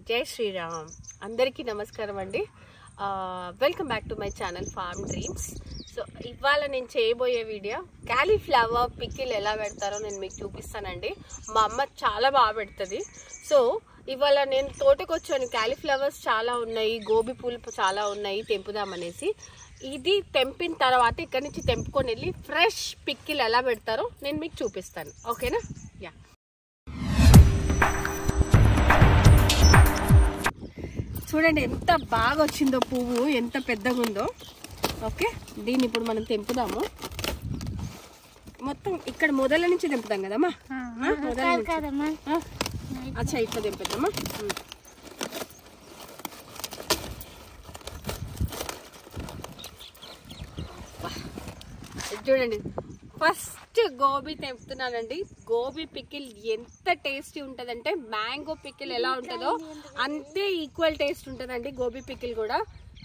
జై శ్రీరామ్ అందరికీ నమస్కారం అండి. Welcome back to my channel farm dreams. So ఇవాళ నేను చేయబోయే వీడియో క్యాలీఫ్లవర్ పికిల్ ఎలా పెడతారో నేను మీకు చూపిస్తానండి. మా అమ్మ చాలా బాగా పెడుతుంది. సో ఇవాళ నేను తోటకు వచ్చాను. క్యాలీఫ్లవర్స్ చాలా ఉన్నాయి, గోబీ పూలు చాలా ఉన్నాయి, తెంపుదామనేసి. ఇది తెంపిన తర్వాత ఇక్కడ నుంచి తెంపుకొని వెళ్ళి ఫ్రెష్ పికిల్ ఎలా పెడతారో నేను మీకు చూపిస్తాను. ఓకేనా? యా, చూడండి ఎంత బాగా వచ్చిందో పువ్వు, ఎంత పెద్దగా ఉందో. ఓకే, దీన్ని ఇప్పుడు మనం తెంపుదాము. మొత్తం ఇక్కడ మొదల నుంచి తెంపుదాం కదమ్మా. అచ్చా, ఇట్లా తెంపుదామా. చూడండి, ఫస్ట్ గోబీ తెంపుతున్నానండి. గోబీ పికిల్ ఎంత టేస్టీ ఉంటుందంటే మ్యాంగో పికిల్ ఎలా ఉంటుందో అంతే ఈక్వల్ టేస్ట్ ఉంటుందండి గోబీ పికిల్ కూడా.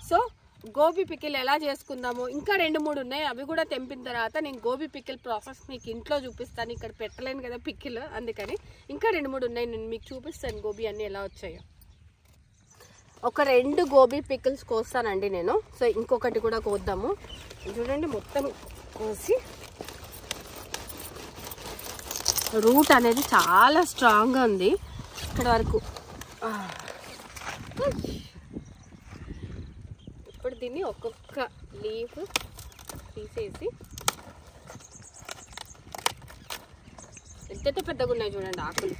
సో గోబీ పికిల్ ఎలా చేసుకుందాము, ఇంకా 2-3 ఉన్నాయి, అవి కూడా తెంపిన తర్వాత నేను గోబీ పికిల్ ప్రాసెస్ మీకు ఇంట్లో చూపిస్తాను. ఇక్కడ పెట్టలేను కదా పికిల్, అందుకని ఇంకా 2-3 ఉన్నాయి, నేను మీకు చూపిస్తాను గోబీ అన్నీ ఎలా వచ్చాయో. ఒక 2 గోబీ పికిల్స్ కోస్తానండి నేను. సో ఇంకొకటి కూడా కోద్దాము. చూడండి, మొత్తం కోసి, రూట్ అనేది చాలా స్ట్రాంగ్గా ఉంది ఇక్కడ వరకు. ఇప్పుడు దీన్ని ఒక్కొక్క లీఫ్ తీసేసి, ఎంత పెద్దగా ఉన్నాయి చూడండి ఆకులు.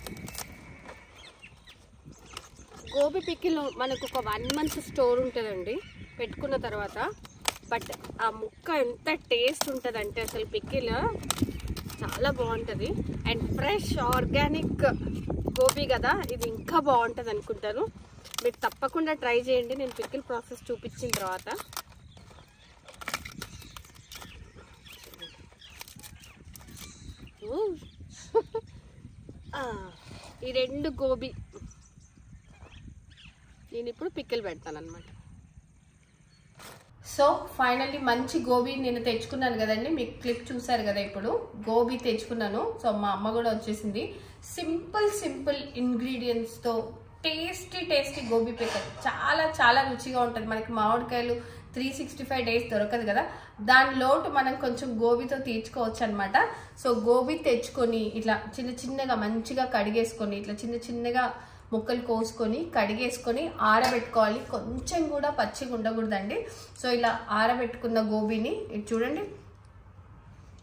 గోబీ పికిల్ మనకు ఒక 1 month స్టోర్ ఉంటుందండి పెట్టుకున్న తర్వాత. బట్ ఆ ముక్క ఎంత టేస్ట్ ఉంటుందంటే అసలు పికిల్ చాలా బాగుంటుంది. అండ్ ఫ్రెష్ ఆర్గానిక్ గోబీ కదా, ఇది ఇంకా బాగుంటుంది అనుకుంటాను. మీరు తప్పకుండా ట్రై చేయండి నేను పికిల్ ప్రాసెస్ చూపించిన తర్వాత. ఈ 2 గోబీ నేను ఇప్పుడు పికిల్ పెడతాను అనమాట. సో ఫైనల్లీ మంచి గోబీ నేను తెచ్చుకున్నాను కదండి, మీకు క్లిప్ చూసారు కదా. ఇప్పుడు గోబీ తెచ్చుకున్నాను. సో మా అమ్మ కూడా వచ్చేసింది. సింపుల్ ఇంగ్రీడియంట్స్తో టేస్టీ గోబీ పికిల్ చాలా చాలా రుచిగా ఉంటుంది. మనకి మామిడికాయలు 365 days దొరకదు కదా, దాని లోటు మనం కొంచెం గోబీతో తీర్చుకోవచ్చు అనమాట. సో గోబీ తెచ్చుకొని ఇట్లా చిన్నగా మంచిగా కడిగేసుకొని, ఇట్లా చిన్నగా ముక్కలు కోసుకొని కడిగేసుకొని ఆరబెట్టుకోవాలి. కొంచెం కూడా పచ్చిగా ఉండకూడదండి. సో ఇలా ఆరబెట్టుకున్న గోబీని చూడండి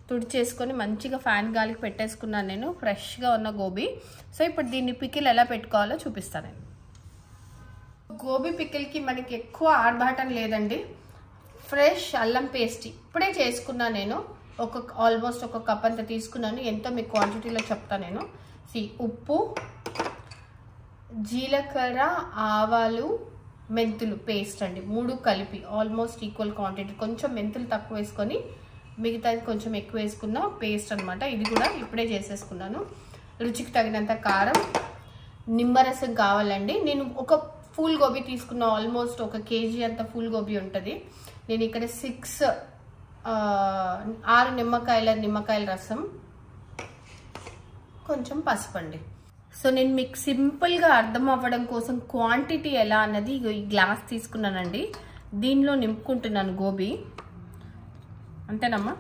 తుడిచేసుకొని మంచిగా ఫ్యాన్ గాలికి పెట్టేసుకున్నాను నేను, ఫ్రెష్గా ఉన్న గోబీ. సో ఇప్పుడు దీన్ని పికిల్ ఎలా పెట్టుకోవాలో చూపిస్తాను నేను. గోబీ పికిల్కి మనకి ఎక్కువ ఆర్భాటం లేదండి. ఫ్రెష్ అల్లం పేస్ట్ ఇప్పుడే చేసుకున్నాను నేను. ఆల్మోస్ట్ ఒక కప్ అంత తీసుకున్నాను. ఎంతో మీకు క్వాంటిటీలో చెప్తాను నేను. ఉప్పు, జీలకర్ర, ఆవాలు, మెంతులు పేస్ట్ అండి, 3 కలిపి ఆల్మోస్ట్ ఈక్వల్ క్వాంటిటీ. కొంచెం మెంతులు తక్కువ వేసుకొని మిగతాది కొంచెం ఎక్కువ వేసుకున్న పేస్ట్ అనమాట. ఇది కూడా ఇప్పుడే చేసేసుకున్నాను. రుచికి తగినంత కారం, నిమ్మరసం కావాలండి. నేను ఒక ఫుల్ గోబీ తీసుకున్నా, ఆల్మోస్ట్ 1 kg అంత ఫుల్ గోబీ ఉంటుంది. నేను ఇక్కడ 6 నిమ్మకాయల రసం, కొంచెం పసుపు అండి. సో నేను మీకు సింపుల్గా అర్థం అవ్వడం కోసం క్వాంటిటీ ఎలా అన్నది ఈ గ్లాస్ తీసుకున్నానండి, దీనిలో నింపుకుంటున్నాను గోబీ. అంతేనమ్మా?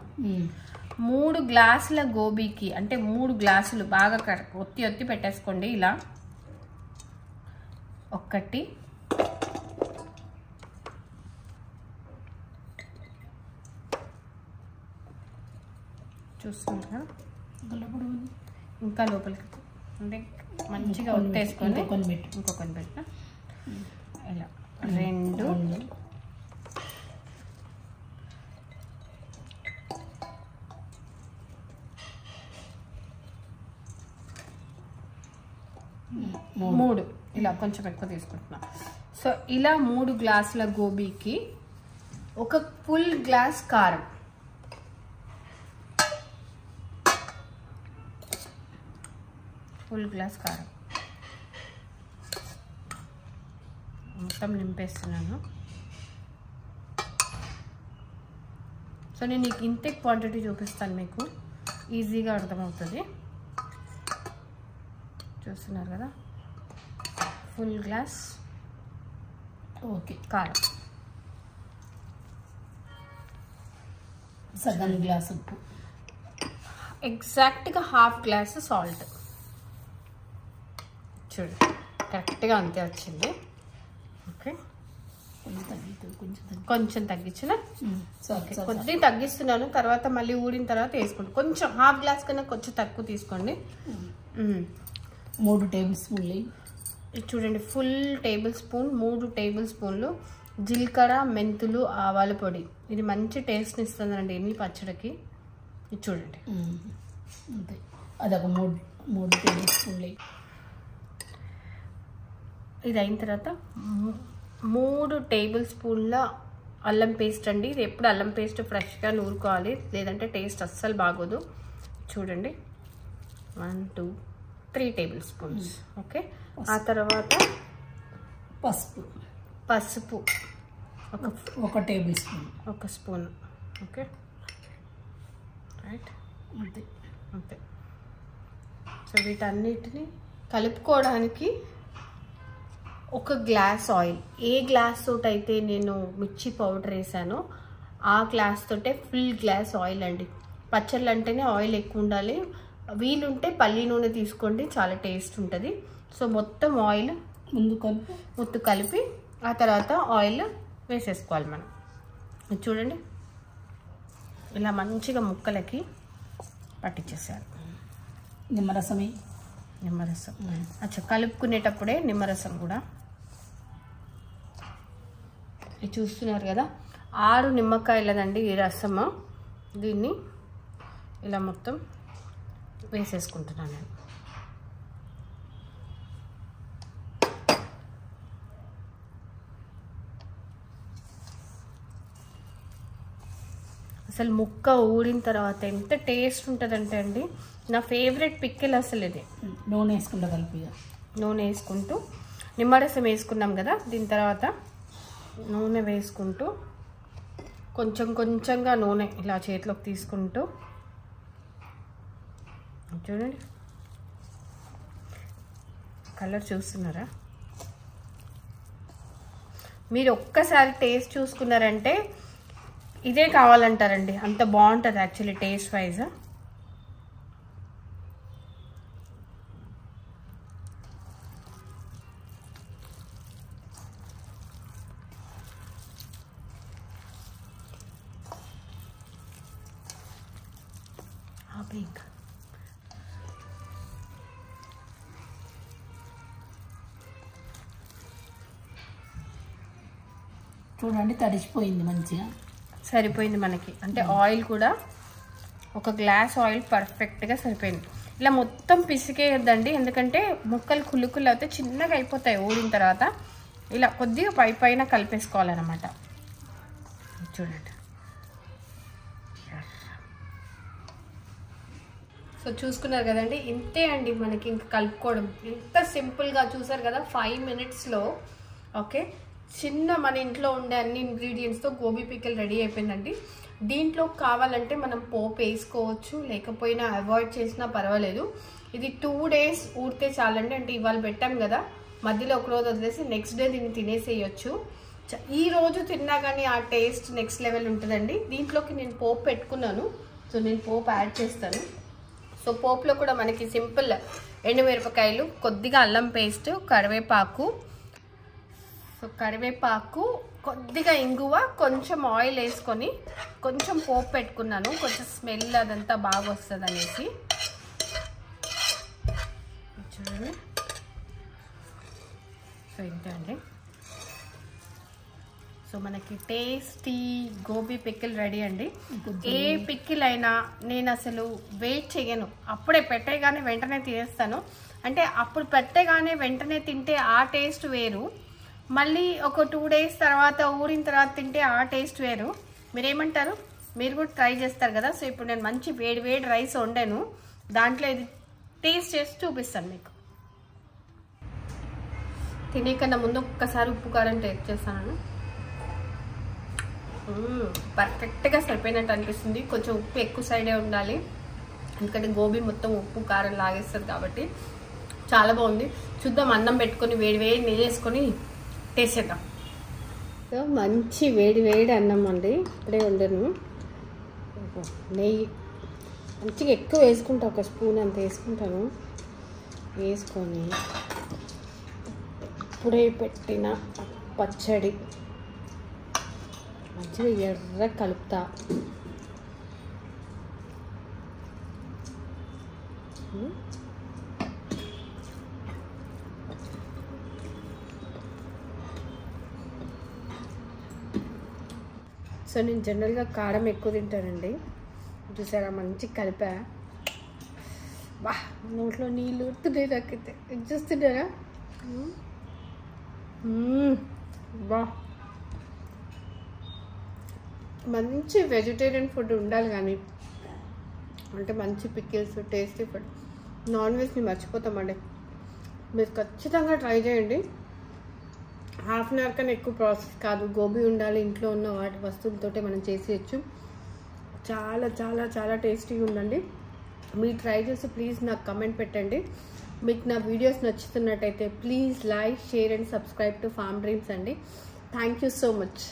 3 గ్లాసుల గోబీకి అంటే 3 గ్లాసులు బాగా ఒత్తి పెట్టేసుకోండి. ఇలా 1 చూస్తున్నారా, ఇంకా లోపలికి అంటే మంచిగా ఒత్తేసుకొని ఇంకొకటి పెట్ట ఇలా 2 3 ఇలా కొంచెం ఎక్కువ తీసుకుంటున్నా. సో ఇలా 3 గ్లాసుల గోబీకి 1 ఫుల్ గ్లాస్ కారం, మొత్తం నింపేస్తున్నాను. సో నేను ఇంతే క్వాంటిటీ చూపిస్తాను, మీకు ఈజీగా అర్థమవుతుంది. చూస్తున్నారు కదా, ఫుల్ గ్లాస్ ఓకే. కారం, సగం గ్లాస్ ఉప్పు, ఎగ్జాక్ట్గా హాఫ్ గ్లాస్ సాల్ట్. చూడు కరెక్ట్గా అంతే వచ్చింది. ఓకే, కొంచెం తగ్గించిన కొద్దిగా తగ్గిస్తున్నాను, తర్వాత మళ్ళీ ఊడిన తర్వాత వేసుకోండి. కొంచెం హాఫ్ గ్లాస్ కన్నా కొంచెం తక్కువ తీసుకోండి. 3 టేబుల్ స్పూన్లు చూడండి, ఫుల్ టేబుల్ స్పూన్, 3 టేబుల్ స్పూన్లు జీలకర్ర, మెంతులు, ఆవాల పొడి. ఇది మంచి టేస్ట్ని ఇస్తుందండి ఎన్ని పచ్చడికి. ఇది చూడండి అంతే. అదొక 3 టేబుల్ స్పూన్లు. ఇది అయిన తర్వాత 3 టేబుల్ స్పూన్ల అల్లం పేస్ట్ అండి. ఇది ఎప్పుడు అల్లం పేస్ట్ ఫ్రెష్గా నూరుకోవాలి, లేదంటే టేస్ట్ అస్సలు బాగోదు. చూడండి 1 2 3 టేబుల్ స్పూన్స్. ఓకే, ఆ తర్వాత పసుపు 1 table spoon, 1 spoon. Okay right, అంతే అంతే. సో వీటన్నిటిని కలుపుకోవడానికి 1 గ్లాస్ ఆయిల్. ఏ గ్లాస్ తోటి అయితే నేను మిర్చి పౌడర్ వేసానో ఆ గ్లాస్ తోటే ఫుల్ గ్లాస్ ఆయిల్ అండి. పచ్చళ్ళు అంటేనే ఆయిల్ ఎక్కువ ఉండాలి. వీలుంటే పల్లి నూనె తీసుకోండి, చాలా టేస్ట్ ఉంటుంది. సో మొత్తం ఆయిల్ ముందు కలిపి ఆ తర్వాత ఆయిల్ వేసేసుకోవాలి మనం. చూడండి ఇలా మంచిగా ముక్కలకి పట్టించేసారు. నిమ్మరసం అచ్చా, కలుపుకునేటప్పుడే నిమ్మరసం కూడా. ఇది చూస్తున్నారు కదా, 6 నిమ్మకాయలదండి ఈ రసము. దీన్ని ఇలా మొత్తం వేసేసుకుంటున్నాను నేను. అసలు ముక్క ఊడిన తర్వాత ఎంత టేస్ట్ ఉంటుందంటే అండి, నా ఫేవరెట్ పిక్కిల్ అసలు ఇది. నూనె వేసుకుంటూ కలిపి, నూనె వేసుకుంటూ నిమ్మరసం వేసుకున్నాం కదా, దీని తర్వాత నూనె వేసుకుంటూ కొంచెం కొంచెంగా నూనె ఇలా చేతిలోకి తీసుకుంటూ చూడండి. కలర్ చూస్తున్నారా? మీరు ఒక్కసారి టేస్ట్ చూసుకున్నారంటే ఇదే కావాలంటారండి, అంత బాగుంటుంది యాక్చువల్లీ టేస్ట్ వైజ్. చూడండి తడిసిపోయింది, మంచిగా సరిపోయింది మనకి. అంటే ఆయిల్ కూడా 1 గ్లాస్ ఆయిల్ పర్ఫెక్ట్గా సరిపోయింది. ఇలా మొత్తం పిసికేయద్దండి, ఎందుకంటే ముక్కలు కుళ్ళుకుళ్ళు అయితే చిన్నగా అయిపోతాయి ఊడిన తర్వాత. ఇలా కొద్దిగా పైన కలిపేసుకోవాలన్నమాట. చూడండి. సో చూసుకున్నారు కదండి, ఇంతే అండి మనకి ఇంకా కలుపుకోవడం. ఎంత సింపుల్గా చూసారు కదా, 5 మినిట్స్లో. ఓకే, చిన్న మన ఇంట్లో ఉండే అన్ని ఇంగ్రీడియంట్స్తో గోబీ పికిల్ రెడీ అయిపోయిందండి. దీంట్లో కావాలంటే మనం పోపు వేసుకోవచ్చు, లేకపోయినా అవాయిడ్ చేసినా పర్వాలేదు. ఇది 2 డేస్ ఊరితే చాలండి. అంటే ఇవాళ పెట్టాం కదా, మధ్యలో ఒక రోజు వదిలేసి నెక్స్ట్ డే దీన్ని తినేసేయచ్చు. ఈ రోజు తిన్నా కానీ ఆ టేస్ట్ నెక్స్ట్ లెవెల్ ఉంటుందండి. దీంట్లోకి నేను పోపు పెట్టుకున్నాను, సో నేను పోపు యాడ్ చేస్తాను. సో పోపులో కూడా మనకి సింపుల్ ఎండుమిరపకాయలు, కొద్దిగా అల్లం పేస్ట్, కరివేపాకు. సో కరివేపాకు, కొద్దిగా ఇంగువ, కొంచెం ఆయిల్ వేసుకొని కొంచెం పోపు పెట్టుకున్నాను, కొంచెం స్మెల్ అదంతా బాగా వస్తుంది అనేసి. చూడండి, సో ఇంతే అండి. సో మనకి టేస్టీ గోబీ పికిల్ రెడీ అండి. ఏ పికిల్ అయినా నేను అసలు వెయిట్ చేయను, అప్పుడే పెట్టేగానే వెంటనే తినేస్తాను. అంటే అప్పుడు పెట్టేగానే వెంటనే తింటే ఆ టేస్ట్ వేరు, మళ్ళీ ఒక 2 డేస్ తర్వాత ఊరిన తర్వాత తింటే ఆ టేస్ట్ వేరు. మీరేమంటారు? మీరు కూడా ట్రై చేస్తారు కదా. సో ఇప్పుడు నేను మంచి వేడి వేడి రైస్ వండాను, దాంట్లో ఇది టేస్ట్ చేసి చూపిస్తాను మీకు. తినే కన్నా ముందు ఒక్కసారి ఉప్పు కారం టేస్ట్ చేస్తాను. పర్ఫెక్ట్గా సరిపోయినట్టు అనిపిస్తుంది. కొంచెం ఉప్పు ఎక్కువ సైడే ఉండాలి, ఎందుకంటే గోబీ మొత్తం ఉప్పు కారం లాగేస్తుంది కాబట్టి. చాలా బాగుంది. చూద్దాం, అన్నం పెట్టుకొని వేడి వేడి నెయ్యి వేసుకొని టేస్ట్ చేద్దాం. మంచి వేడి వేడి అన్నం అండి, ఇప్పుడే వండాను. నెయ్యి మంచిగా ఎక్కువ వేసుకుంటా, ఒక స్పూన్ అంత వేసుకుంటాను. వేసుకొని ఇప్పుడే పెట్టిన పచ్చడి మంచిగా ఎర్ర కలుపుతా. సో నేను జనరల్గా కారం ఎక్కువ తింటానండి. చూసారా, మంచి కలిపా. బా, నోట్లో నీళ్ళు ఉడుతున్నాయి నాకైతే. చూస్తున్నారా? బా, మంచి వెజిటేరియన్ ఫుడ్ ఉండాలి కానీ, అంటే మంచి పికిల్స్, టేస్టీ ఫుడ్. నాన్ వెజ్ని మర్చిపోతామండి. మీరు ఖచ్చితంగా ట్రై చేయండి. హాఫ్ అన్ అవర్ కన్నా ఎక్కువ ప్రాసెస్ కాదు. గోబీ ఉండాలి, ఇంట్లో ఉన్న వాటి వస్తువులతోటే మనం చేసేయచ్చు. చాలా చాలా చాలా టేస్టీగా ఉందండి. మీరు ట్రై చేసి ప్లీజ్ నాకు కమెంట్ పెట్టండి. మీకు నా వీడియోస్ నచ్చుతున్నట్టయితే please like, share and subscribe to farm dreams అండి. Thank you so much.